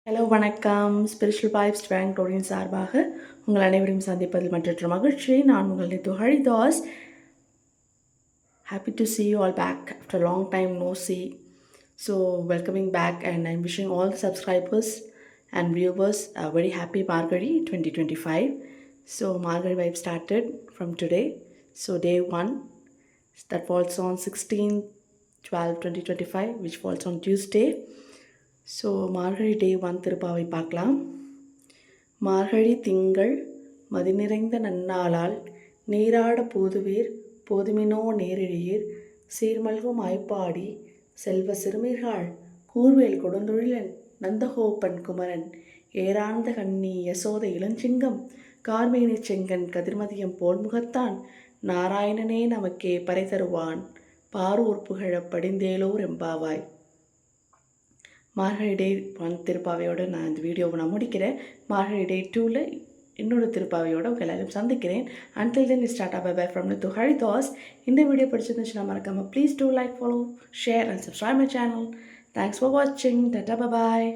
Hello வணக்கம். Spiritual vibes பேங்க்டோரின் சார்பாக உங்கள் அனைவரையும் சந்திப்பதில் மற்றற்ற மகிழ்ச்சி. நான் உங்கள் Nithu Haridas. Happy to see you all back after a long time no see. So welcoming back, and I'm wishing all the subscribers and viewers a very happy Margari 2025. So Margari vibe started from today. So day 1 that falls on 16/12/2025, which falls on Tuesday. So Margazhi day 1 Thiruppavai பார்க்கலாம். மார்கழி திங்கள் மதி நிறைந்த நன்னாளால் நீராட போதுவீர் போதுமினோ நேரிழியீர் சீர்மல்கும் ஆய்ப்பாடி செல்வ சிறுமிர்கள் கூர்வேல் கொடுந்தொழிலன் நந்தகோப்பன் குமரன் ஏரார்ந்த கண்ணி யசோத இளஞ்சிங்கம் கார்மேனி செங்கன் கதிர்மதியம் போல் முகத்தான் நாராயணனே நமக்கே பறை தருவான் பாரூர் புகழ படிந்தேலோர் எம்பாவாய். மார்கழி டே 1 திருப்பாவையோடு நான் இந்த வீடியோவை முடிக்கிறேன். மார்கழி டே 2ல் இன்னொரு திருப்பாவையோடு உங்கள் எல்லாரும் சந்திக்கிறேன். Until then start bye bye from Nithu Haridas. இந்த வீடியோ பிடிச்சிருந்துச்சுன்னா மறக்காமல் please do like, follow, share and subscribe my channel. Thanks for வாட்சிங். டாடா, பை பாய்.